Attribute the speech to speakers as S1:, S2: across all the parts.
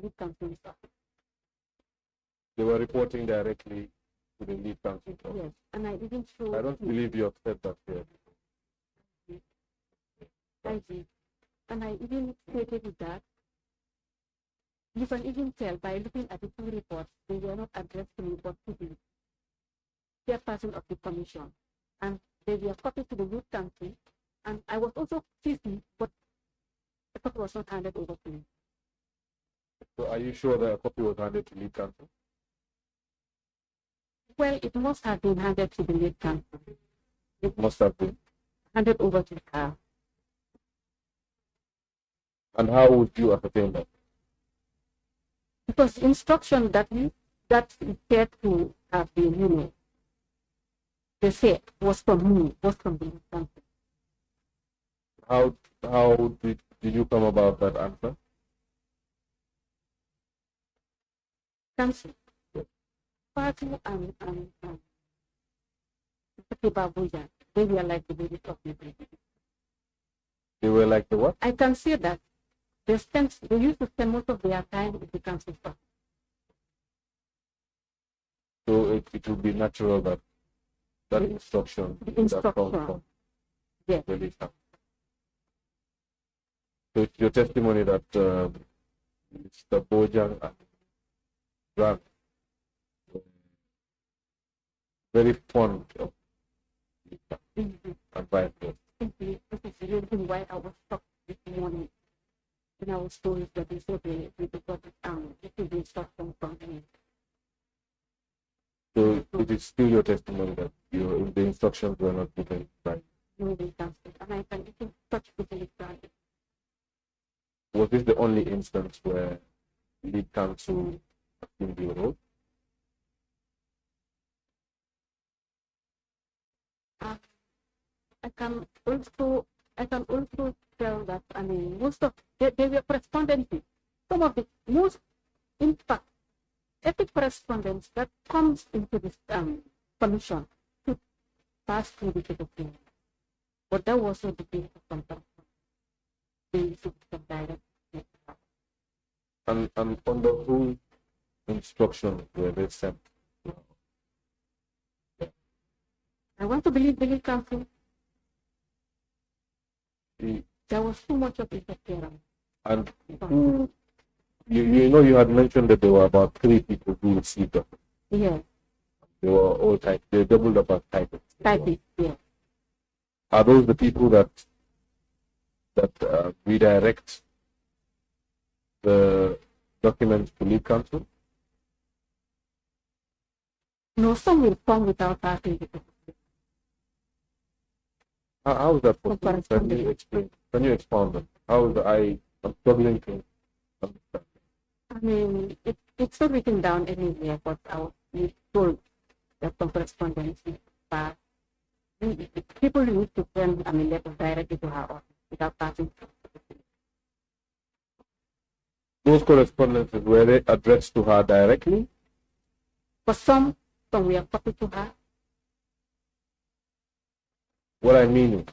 S1: lead council's office.
S2: They were reporting directly to the lead council.
S1: Yes, and I even showed.
S2: I don't believe you have said that here.
S1: I did. And I even stated with that. You can even tell by looking at the two reports, they were not addressed to me, but to the chairperson of the commission. And they were copied to the youth council. And I was also CC, but the copy was not handed over to me.
S2: So are you sure that a copy was handed to lead council?
S1: Well, it must have been handed to the lead council.
S2: It must have been.
S1: Handed over to her.
S2: And how would you ascertain that?
S1: Because the instruction that is said to have been, they said was from me, was from the lead council.
S2: How did you come about that answer?
S1: Council. Party and they were like the baby of the baby.
S2: They were like the what?
S1: I can see that they used to spend most of their time with the council staff.
S2: So it would be natural that that instruction would have come from
S1: yes.
S2: the lead council. So it's your testimony that Mr. Bojang and Grant were very fond of and vice versa.
S1: This is the reason why I was shocked this morning when I was told that they said they got this is the instruction from me.
S2: So it is still your testimony that the instructions were not given by.
S1: No, they canceled. And I can even touch with the electronic.
S2: Was this the only instance where lead council assumed your role?
S1: I can also tell that most of they were correspondences. Some of the most, in fact, every correspondence that comes into this commission to pass through the secretary. But that was not the case of sometimes. They should have direct.
S2: And under whose instructions were they sent?
S1: I want to believe the lead council. There was too much of interference.
S2: And who, you had mentioned that there were about 3 people who received them.
S1: Yes.
S2: They were all typed. They doubled up as typists.
S1: Typists, yes.
S2: Are those the people that redirect the documents to lead council?
S1: No, some will come without asking the
S2: How is that possible? Can you explain? Can you expound on how I'm struggling to understand?
S1: It's not written down anywhere, but we told that some correspondence is passed. People used to send letters directly to her office without passing.
S2: Those correspondences, were they addressed to her directly?
S1: For some were copied to her.
S2: What I mean is,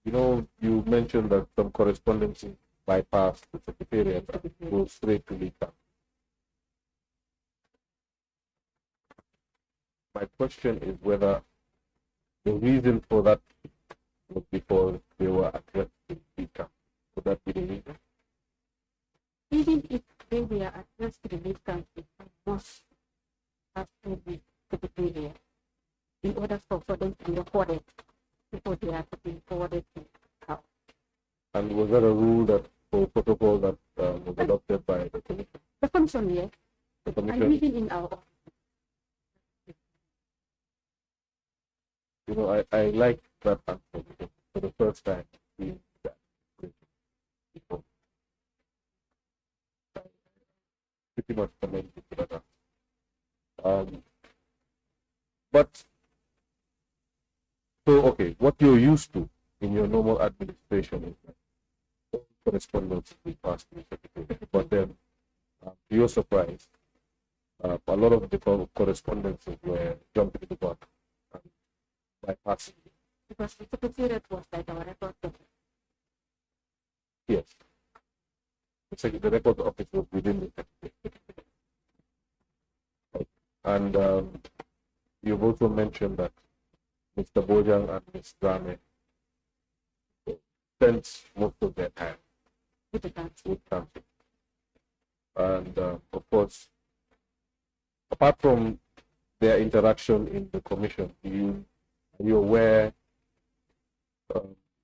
S2: you mentioned that some correspondences bypass the secretariat and go straight to lead council. My question is whether the reason for that was because they were addressed to lead council. Would that be the reason?
S1: Even if they were addressed to the lead council, I must have to the secretariat in order for them to be recorded before they are to be forwarded to house.
S2: And was that a rule that for protocol that was adopted by the commission?
S1: The commission, yes.
S2: The commission.
S1: And even in our office.
S2: I like that answer because for the first time we that before. Pretty much commend you for that answer. But so okay, what you're used to in your normal administration is that correspondence we pass to the secretary. But then, to your surprise, a lot of the correspondences were jumping the gun and bypassing.
S1: Because the secretariat was like our record office.
S2: Yes. The record office was within And you've also mentioned that Mr. Bojang and Ms. Janneh spent most of their time
S1: with the council.
S2: with council. And of course, apart from their interaction in the commission, are you aware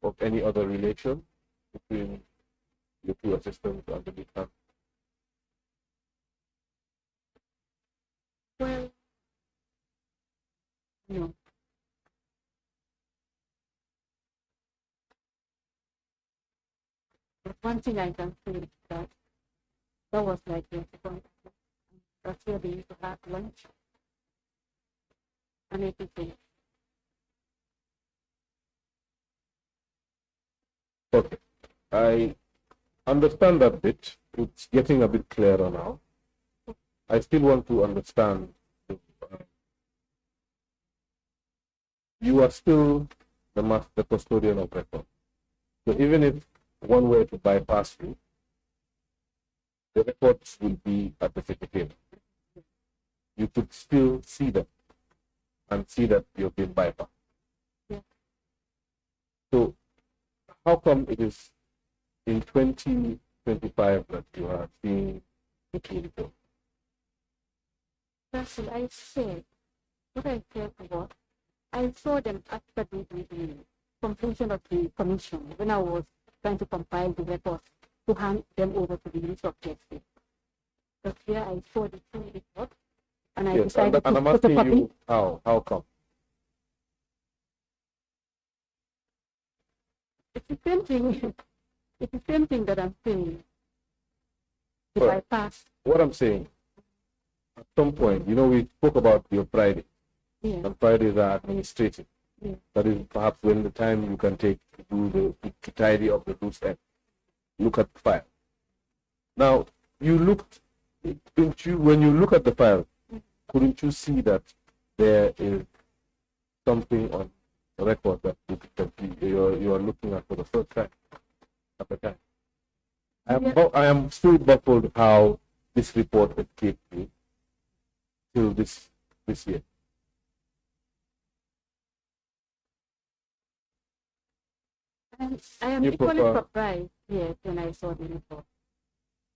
S2: of any other relation between your two assistants and the lead counsel?
S1: Well, no. But one thing I can say is that was like the second. That's where they used to have lunch and everything.
S2: Okay. I understand that bit. It's getting a bit clearer now. I still want to understand. You are still the custodian of record. So even if one were to bypass you, the records will be at the secretariat. You could still see them and see that you've been bypassed.
S1: Yeah.
S2: So how come it is in 2025 that you are seeing the report?
S1: That's what I said. What I said was, I saw them after the conclusion of the commission when I was trying to compile the reports to hand them over to the Minister of Justice. But here I saw the full report and I
S2: Yes,
S1: decided
S2: and I'm
S1: to put a
S2: asking
S1: copy.
S2: you how come?
S1: It's the same thing. It's the same thing that I'm saying. If
S2: Right.
S1: I pass,
S2: What I'm saying, at some point, we spoke about your Friday,
S1: yeah,
S2: and Fridays are administrative.
S1: yeah,
S2: That is perhaps when the time you can take to do to tidy up the loose end. Look at the file. Now, when you look at the file, couldn't you see that there is something on the record that you are looking at for the first time at the time? I am still baffled how this report escaped you till this year.
S1: I am
S2: You
S1: equally
S2: prefer-
S1: surprised, yes, when I saw the report.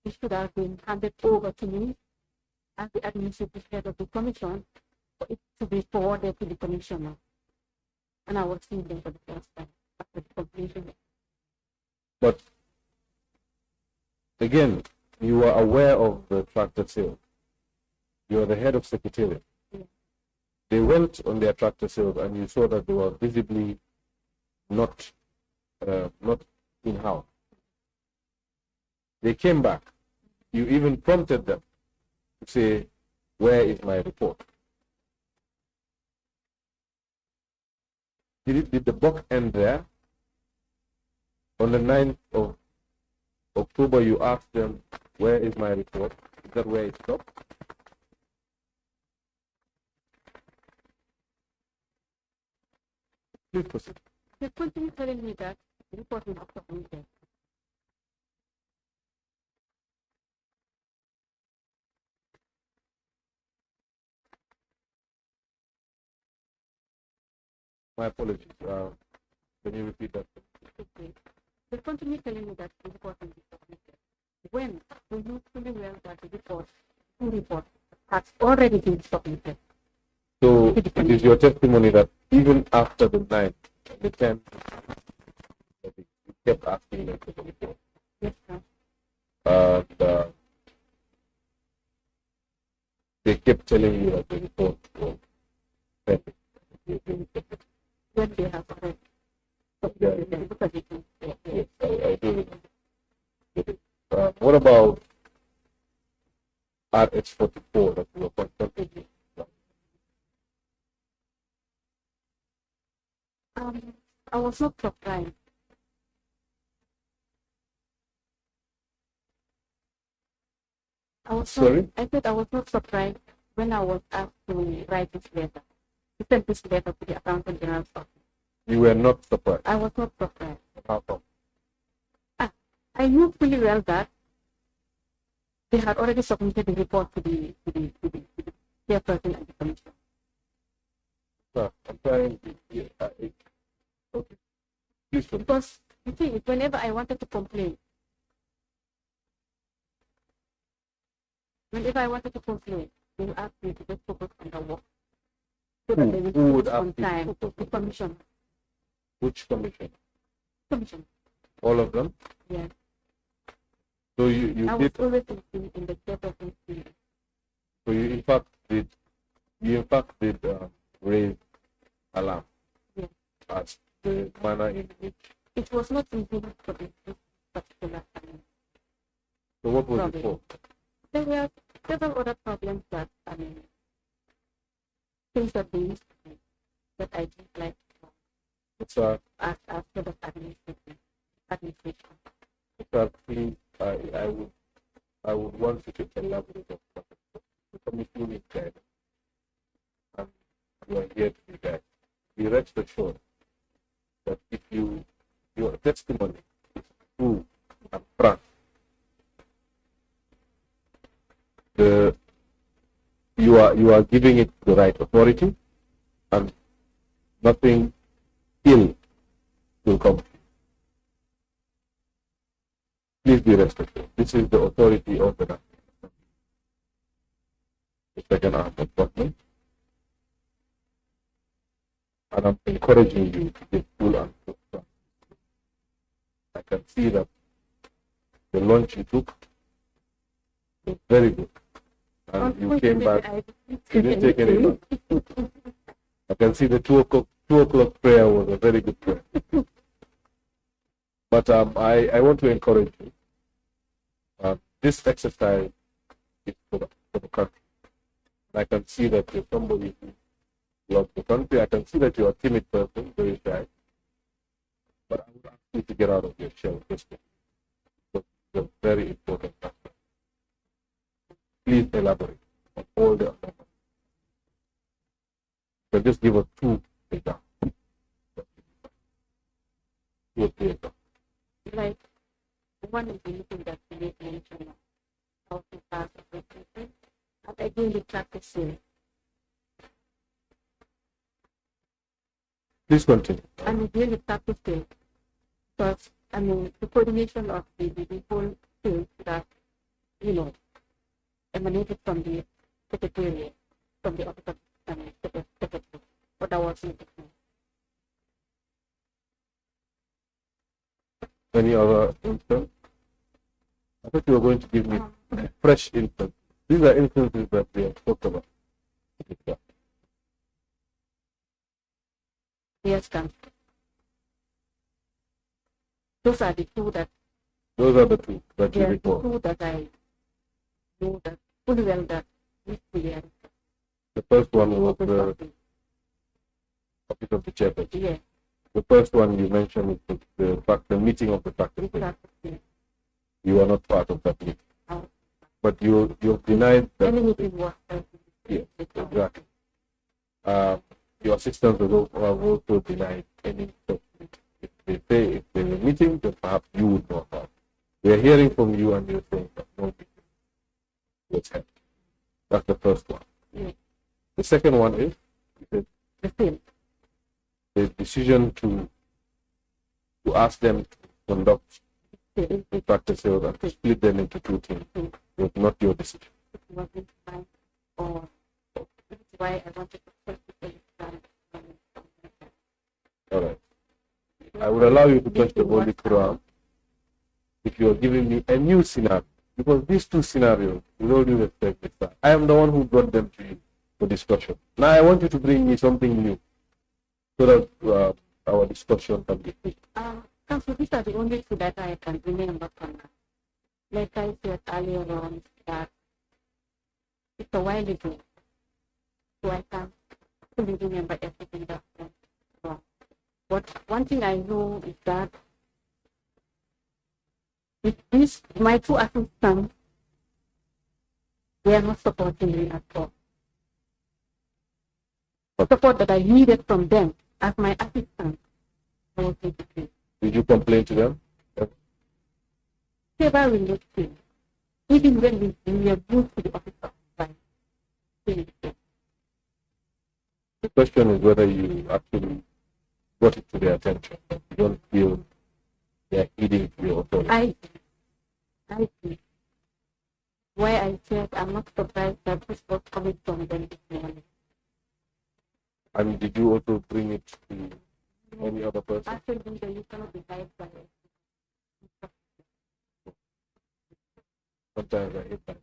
S1: It should have been handed over to me as the administrative head of the commission for it to be forwarded to the commissioner. And I was seeing them for the first time after the completion.
S2: But again, you are aware of the tractor sale. You are the head of secretariat.
S1: Yeah.
S2: They went on their tractor sales and you saw that they were visibly not in-house. They came back. You even prompted them to say, where is my report? Did the buck end there? On the 9th of October, you asked them, where is my report? Is that where it stopped? Please proceed.
S1: They continue telling me that the report will not submitted.
S2: My apologies. Can you repeat that?
S1: Okay. They continue telling me that the report will be submitted. When we know fully well that the report has already been submitted.
S2: So it is your testimony that even after the 9th and the 10th, you kept asking them for the report.
S1: Yes, sir.
S2: And they kept telling you that the report was perfect.
S1: When they have already
S2: Yeah.
S1: submitted them, because it is
S2: Yes, I do. What about RH44 that you were constantly?
S1: I was not surprised.
S2: Sorry?
S1: I said I was not surprised when I was asked to write this letter. To send this letter to the Accountant General's office.
S2: You were not surprised.
S1: I was not surprised.
S2: How come?
S1: I knew fully well that they had already submitted the report to the chairperson and the commission.
S2: I'm trying to, okay. Please continue.
S1: Because the thing is, whenever I wanted to complain, they will ask me to just focus on the work. So that they will
S2: Who would
S1: focus on
S2: ask you
S1: time
S2: to
S1: to
S2: focus?
S1: commission.
S2: Which commission?
S1: Commission.
S2: All of them?
S1: Yeah.
S2: So you
S1: I was
S2: did,
S1: always in the chairperson's field.
S2: so you in fact did raise alarm
S1: Yeah.
S2: as the manner in which.
S1: It was not intended for this particular time.
S2: So what was it
S1: Problem.
S2: for?
S1: There were several other problems that, things that they used to do that I didn't like
S2: Sir,
S1: as head of administration.
S2: sir, please, I would want you to elaborate on what the commission is guided. And you are here to be guided. Be rest assured that if your testimony is true and frank, you are giving it the right authority, and nothing ill will come. Please be rest assured. This is the authority of the second arm of government, and I'm encouraging you to take full and full trust. I can see that the lunch you took was very good, and you came back. You didn't take any lunch. I can see the 2 o'clock prayer was a very good prayer. But I want to encourage you. This exercise is for the country. I can see that you're somebody who loves the country. I can see that you're a timid person, very shy. But I would ask you to get out of your shell this week. It's a very important factor. Please elaborate on all the other. So just give us 2 examples. 2 or 3 examples.
S1: Like, one is the meeting that we made mention of how to pass a presentation, and again the practicing.
S2: Please continue.
S1: And again the practicing, because the coordination of the whole thing that emanated from the secretariat, from the office of secretary, but that was not the case.
S2: Any other instance? I thought you were going to give me fresh instance. These are instances that we have talked about.
S1: Yes, can. Those are the two that.
S2: Those are the 2 that you
S1: Yeah, the
S2: recall.
S1: 2 that I know that fully well that we clear.
S2: The first one was the office of the chairperson.
S1: Yeah,
S2: The first one you mentioned is the meeting of the practice.
S1: practicing.
S2: You are not part of that meeting.
S1: Oh.
S2: But you denied that.
S1: Any meeting was.
S2: Yes, exactly. Your assistants have also denied any such meeting. If they say if there's a meeting, then perhaps you would know about it. They're hearing from you and you're saying that no meeting was held. That's the first one.
S1: Yeah.
S2: The second one is
S1: The same.
S2: the decision to ask them to conduct
S1: It
S2: practice sales and to split them into 2 teams was not your decision.
S1: wasn't mine, or this is why I wanted to first
S2: All right. I would allow you to touch the Holy Quran if you are giving me a new scenario. Because these 2 scenarios, with all due respect, Mr. I am the one who brought them to you for discussion. Now I want you to bring me something new so that our discussion can be free.
S1: Council, these are the only 2 that I can remember from now. Like I said earlier on, that it's a while ago, so I can't fully remember everything that went wrong. But one thing I know is that with this, my 2 assistants, they are not supporting me at all. The support that I needed from them as my assistant, I was able to get.
S2: Did you complain to them?
S1: Several related, even when we were moved to the office of vice. why I said I'm not surprised that this was coming from them this morning.
S2: And did you also bring it to any other person?
S1: Actually, you cannot be guided by it.
S2: Sometimes I hate that.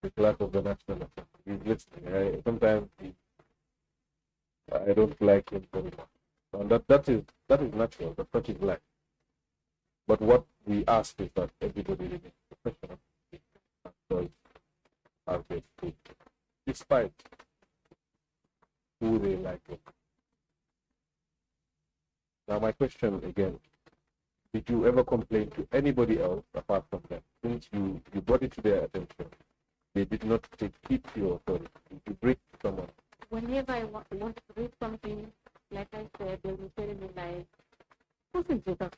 S2: The clerk of the National Assembly. He's listening. Sometimes I don't like him very much. And that is natural. That is life. But what we ask is that everybody remains professional and does as they speak, despite who they like. Now my question again, did you ever complain to anybody else apart from them? Since you brought it to their attention, they did not take heed to your authority. Did you break someone?
S1: Whenever I want to read something, like I said, they will tell me like, who's because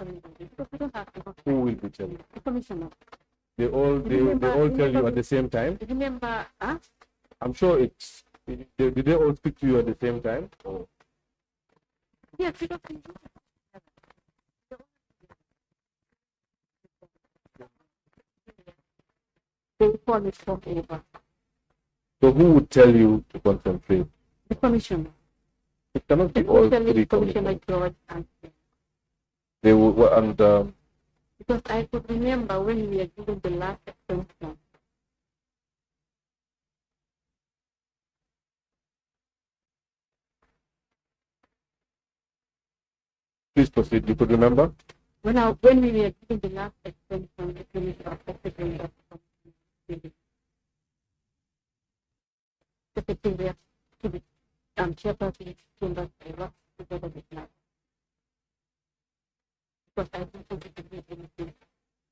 S1: we don't have to.
S2: Who will be telling?
S1: The commissioner.
S2: They all tell you at the same time?
S1: Remember, huh?
S2: I'm sure it's. Did they all speak to you at the same time? Or?
S1: Yes, because they call it from over.
S2: So who would tell you to concentrate?
S1: The commissioner.
S2: It cannot be all three
S1: Commissioner George and
S2: they will, and
S1: because I could remember when we were given the last extension.
S2: please proceed. You could remember?
S1: When we were given the last extension, the commissioner secretary to the chairperson chambers I worked together with now. Because I didn't want to do anything.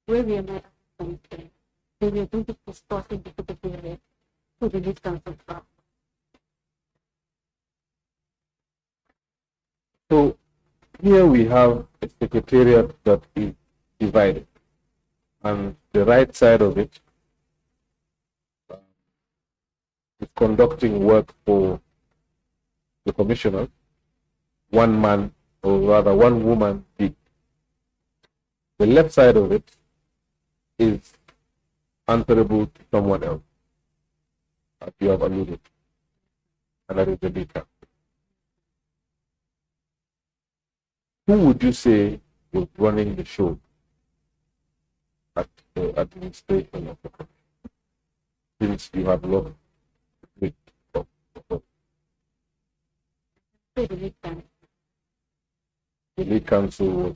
S1: Where we are my assistants, they were going to discuss the secretariat to the lead council staff.
S2: So here we have a secretariat that is divided, and the right side of it is conducting work for the commissioner. One man, or rather one woman, did. The left side of it is answerable to someone else, as you have alluded, and that is the leader. Who would you say was running the show at the administration of the country, since you have lost it? The lead council was,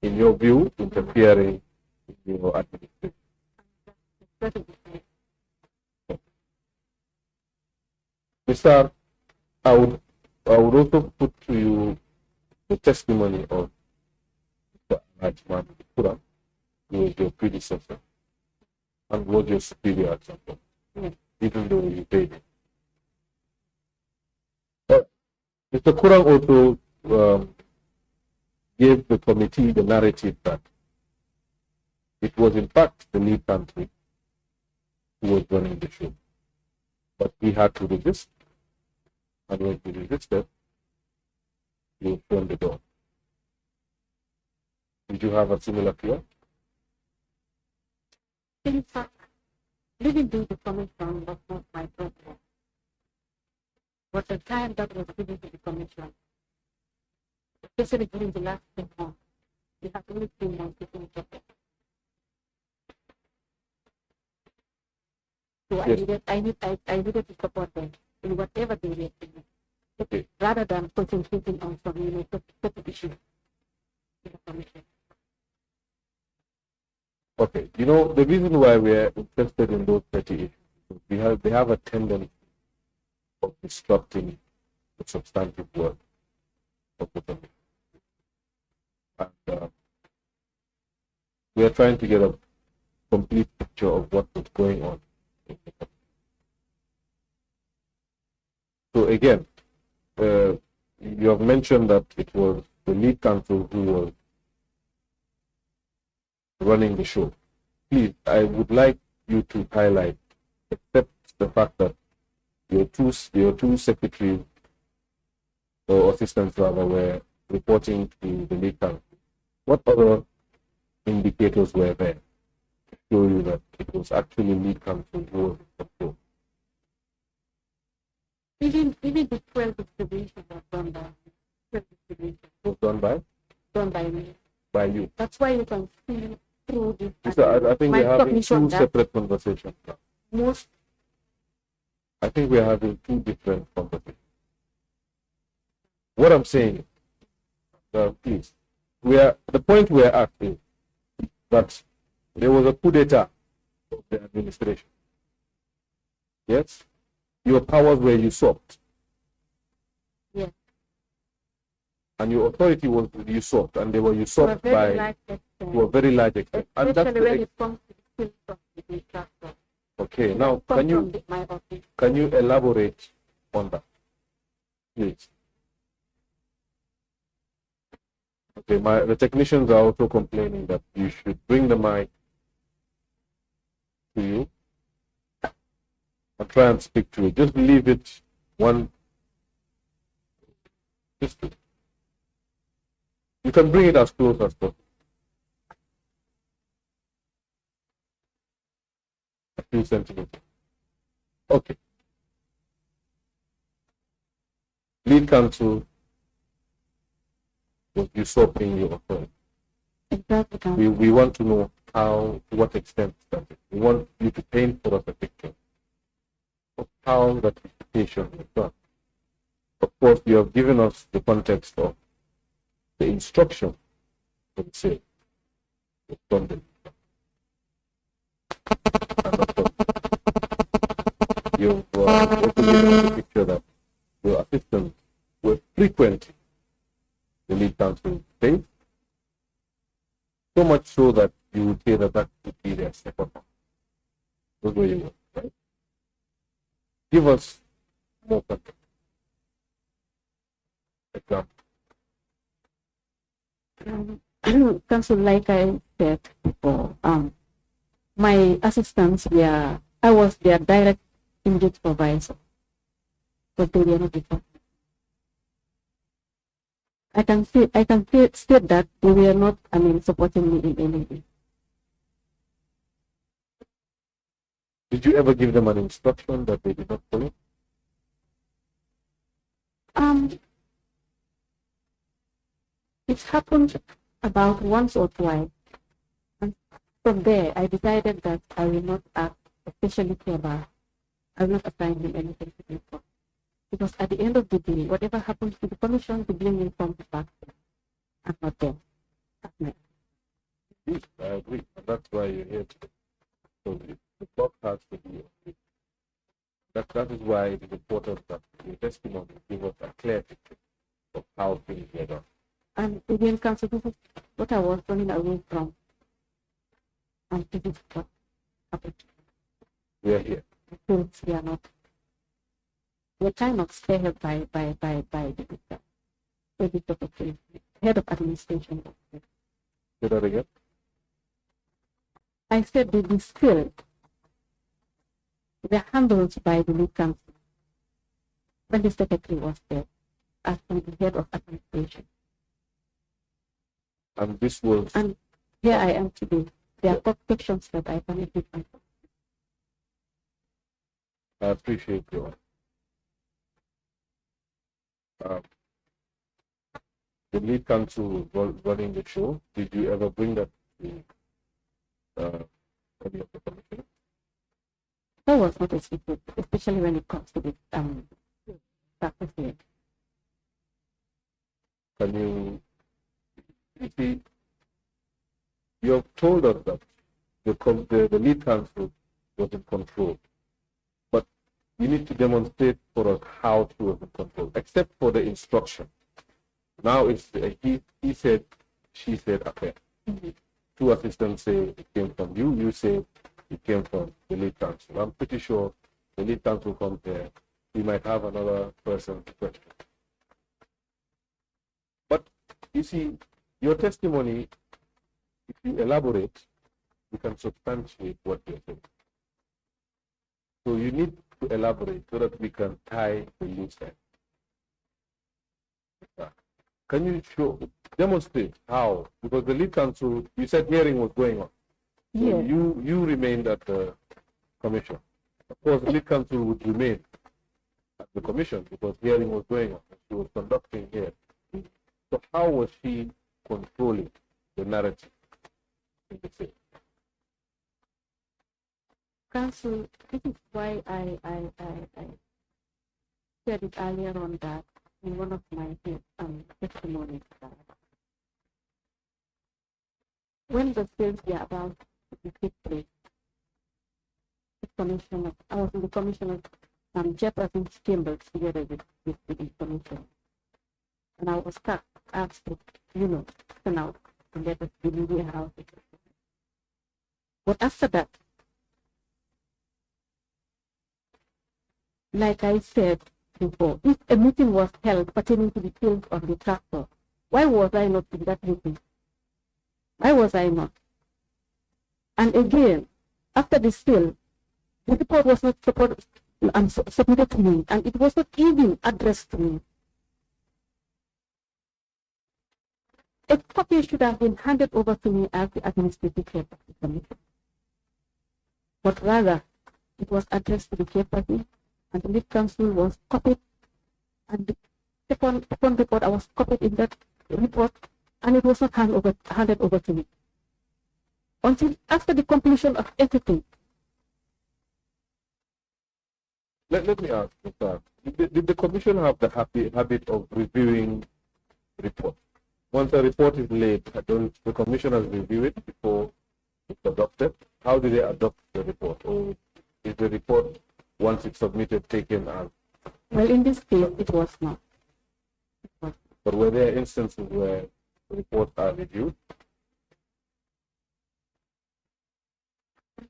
S2: in your view, interfering in your administration. Mr. I would also put to you the testimony of Mr. Rajman Kura, who was your predecessor and was your superior at some point, even though you paid him. Mr. Kura also gave the committee the narrative that it was in fact the lead country who was running the show, but he had to resist, and when he resisted, he was thrown the door. Did you have a similar fear?
S1: In fact, living due to commission was not my problem. But the time that was given to the commission, especially during the last 10 months, we have only 3 months to finish it. So yes. I needed to support them in whatever they were doing.
S2: Okay.
S1: Rather than concentrating on some certain issues in the commission.
S2: Okay. You know, the reason why we are interested in those 30 issues, they have a tendency of disrupting the substantive work of the commission. And we are trying to get a complete picture of what is going on in the commission. So again, you have mentioned that it was the lead counsel who was running the show. Please, I would like you to highlight, except the fact that your two secretaries or assistants rather were reporting to the lead counsel. What other indicators were there to show you that it was actually lead counsel who was in control?
S1: Even the 12 distribution was done by 12 distribution.
S2: Was done
S1: by me.
S2: By you.
S1: That's why you can see through this.
S2: I think we're having two
S1: cognition
S2: separate conversations now.
S1: Most
S2: I think we're having two different conversations. What I'm saying, please, the point we're at is that there was a coup d'etat of the administration. Yes? Your powers were usurped.
S1: yes,
S2: And your authority was usurped, and they were
S1: to a
S2: usurped
S1: very
S2: by
S1: large extent.
S2: to a very large extent. And that's
S1: Especially when
S2: the,
S1: it comes to the skills of the doctor.
S2: okay. Now,
S1: Come from my office.
S2: can you elaborate on that, please? Okay, the technicians are also complaining that you should bring the mic to you and try and speak to it. Just leave it one. You can bring it as close as possible. A few centimeters. Okay. Lead counsel was usurping your authority.
S1: Exactly.
S2: We want to know how, to what extent that is. We want you to paint for us a picture of how that usurpation was done. Of course, you have given us the context of the instruction, let's say, was done. And of course, you've also given us a picture that your assistants were frequently the lead counsel space, so much so that you would say that that would be their second one. Those were your words, right? Give us more context. Example.
S1: Council, like I said before, my assistants were, I was their direct immediate supervisor, but they were not before. I can state that they were not, supporting me in any way.
S2: Did you ever give them an instruction that they did not follow?
S1: It happened about once or twice. And from there, I decided that I will not act, especially Keba. I will not assign him anything to do for. Because at the end of the day, whatever happens to the commission, the blame will come back. I'm not there.
S2: I agree. And that's why you're here today. So the clock has to be on you. That is why it is important that your testimony give us a clear picture of how things were done.
S1: And again, Council, this is what I was running away from. And this is what happened.
S2: We are here.
S1: Since we are not. We're kind of spearheaded by the editor of the head of administration.
S2: Say that again.
S1: I said they be still. They're handled by the lead council. When the secretary was there, as the head of administration.
S2: And this was.
S1: And here I am today. There are protections that I cannot give myself.
S2: I appreciate your. The lead counsel was running the show. Did you ever bring that to any of the commissioners?
S1: That was not a secret, especially when it comes to the practice.
S2: Can you see, you have told us that the lead counsel was in control, but you need to demonstrate for us how she was in control, except for the instruction. Now it's he said, she said affair.
S1: Mm-hmm.
S2: Two assistants say it came from you. You say it came from the lead counsel. I'm pretty sure the lead counsel comes there. We might have another person to question. But you see, your testimony, if you elaborate, you can substantiate what you're saying. So you need to elaborate so that we can tie the loose end. Can you demonstrate how? Because the lead counsel, you said hearing was going on. So
S1: Yes.
S2: you remained at the commission. Of course, the lead counsel would remain at the commission because hearing was going on. She was conducting here. So how was she controlling the narrative in the case?
S1: Council, this is why I said it earlier on that in one of my testimonies that when the sales were about to take place, the commissioner, I was in the commissioner, Jefferson's chambers together with the commission. And I was asked to, turn out to let us the media house. But after that, like I said before, if a meeting was held pertaining to the sales of the tractor, why was I not in that meeting? Why was I not? And again, after the sale, the report was not submitted to me, and it was not even addressed to me. A copy should have been handed over to me as the administrative head of the commission. But rather, it was addressed to the chairperson, and the lead counsel was copied, and the second report I was copied in that report, and it was not handed over to me. Until after the completion of everything.
S2: Let me ask, Mr. Did the commission have the habit of reviewing reports? Once a report is laid, don't the commissioners review it before it's adopted? How do they adopt the report? Or is the report, once it's submitted, taken as?
S1: Well, in this case, it was not.
S2: But were there instances where reports are reviewed? Of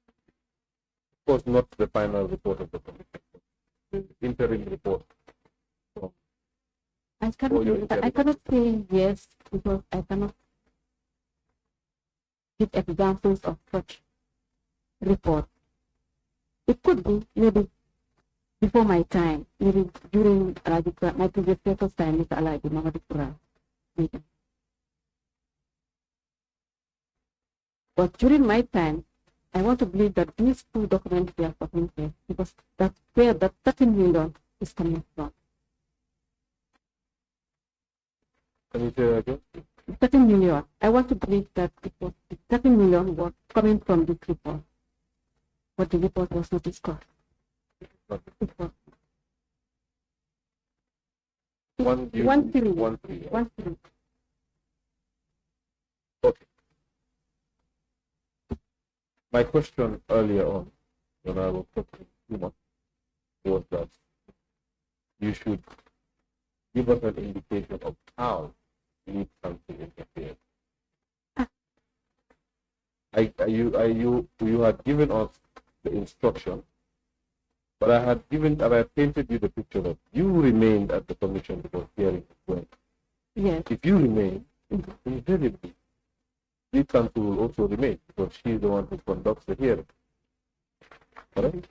S2: course, not the final report of the commission, the interim report.
S1: I cannot say yes because I cannot give examples of such report. It could be maybe before my time, maybe during my previous people's time with Alaji Mamadipura. But during my time, I want to believe that these two documents were submitted because that's where that 13 million is coming from.
S2: Can you say that again?
S1: 13 million. I want to believe that it was 13 million was coming from this report. But the report was not discussed. It was 1 trillion.
S2: Okay. My question earlier on, when I was talking too much, was that you should give us an indication of how you need something interfered. You had given us the instruction, but I had painted you the picture that you remained at the commission because hearing was going.
S1: Yes.
S2: If you remain, invariably, the counsel will also remain because she is the one who conducts the hearing. Correct?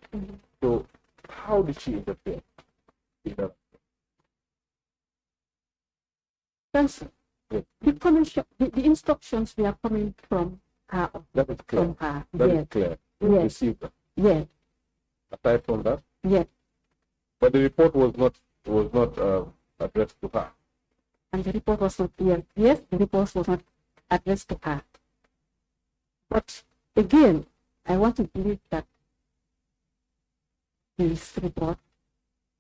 S2: So, how did she interfere in that?
S1: The commission, the instructions were coming from her.
S2: That is clear.
S1: From her.
S2: That
S1: yes.
S2: is clear.
S1: Yes.
S2: You received that.
S1: Yes.
S2: Aside from that?
S1: Yes.
S2: But the report was not addressed to her.
S1: And the report was not clear. Yes, the report was not addressed to her. But again, I want to believe that this report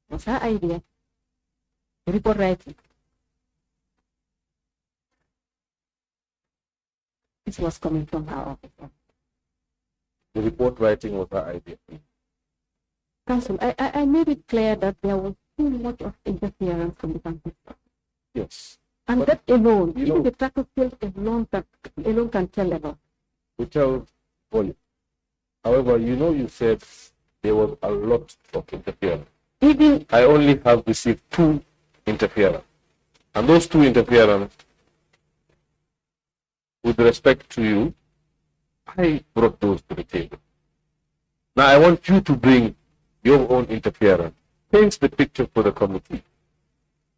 S1: was her idea. The report writing. This was coming from her office.
S2: The report writing was her idea.
S1: Council, I made it clear that there was too much of interference from the country.
S2: Yes.
S1: And
S2: but
S1: that alone,
S2: you
S1: even
S2: know,
S1: the traffic field alone can tell about.
S2: We tell volume. However, you said there was a lot of interference.
S1: Even
S2: I only have received 2 interference. And those 2 interference, with respect to you, I brought those to the table. Now I want you to bring your own interference. Paint the picture for the committee.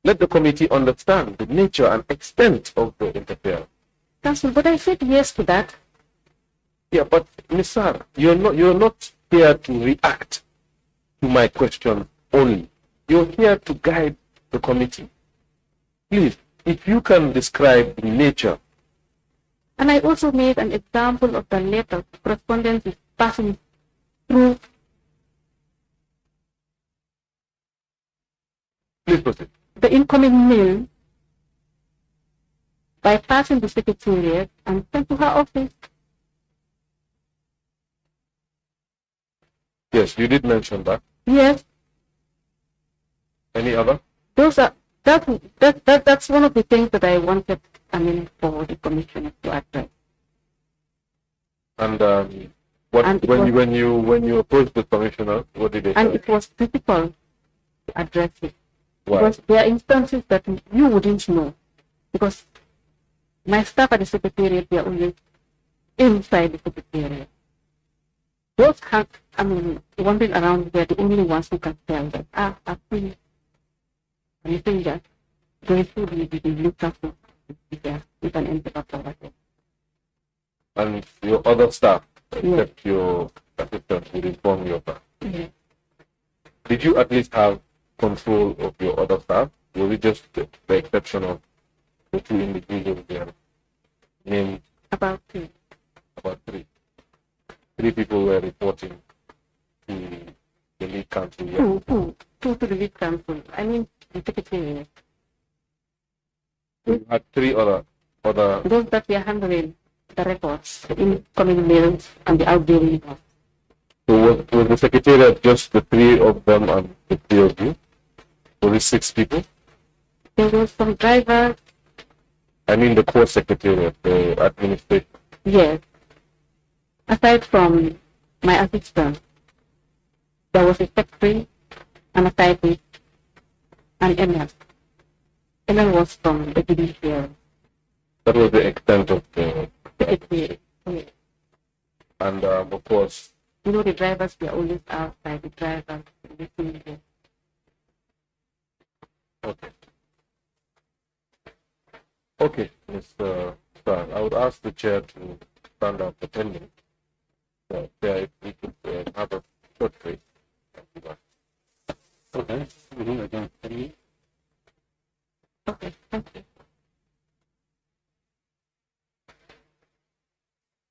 S2: Let the committee understand the nature and extent of the interference.
S1: Council, but I said yes to that.
S2: Yeah, but Ms. Sarah, you're not here to react to my question only. You're here to guide the committee. Please, if you can describe the nature.
S1: And I also made an example of the letter correspondence is passing through.
S2: Please proceed.
S1: The incoming mail bypassing the secretariat and sent to her office.
S2: Yes, you did mention that.
S1: Yes,
S2: Any other?
S1: those are that's one of the things that I wanted. I mean, for the commissioner to address.
S2: And when you approached the commissioner, what did they
S1: And
S2: say?
S1: it was difficult to address it.
S2: Why?
S1: Because there are instances that you wouldn't know. Because my staff at the secretariat, they are only inside the secretariat. Those wandering around, they're the only ones who can tell that, I've seen anything that going through the looked up to, you can enter up over there.
S2: And your other staff, except your assistant, would inform you of that.
S1: Yeah.
S2: Did you at least have control of your other staff? Was it just the exception of the two individuals there? Named
S1: About two.
S2: about three. Three people were reporting to the lead council. Yeah.
S1: Two to the lead council. I mean, the secretariat.
S2: So you had three other.
S1: Those that were handling the reports, the incoming mails, and the outgoing ones.
S2: So was the secretariat just the three of them and the three of you? Was it 6 people?
S1: There was some driver.
S2: I mean the core secretariat, the administration.
S1: Yes. Aside from my assistant, there was a secretary and a typist and ML. ML was from the judiciary.
S2: That was the extent of the.
S1: Secretary. Yes.
S2: And of course,
S1: You know, the drivers were always outside, the drivers, the senior.
S2: okay. Okay, Mr. Stan, I would ask the chair to stand up for 10 minutes. So, yeah, if we could have a short break.
S3: Okay, again, 10 minutes.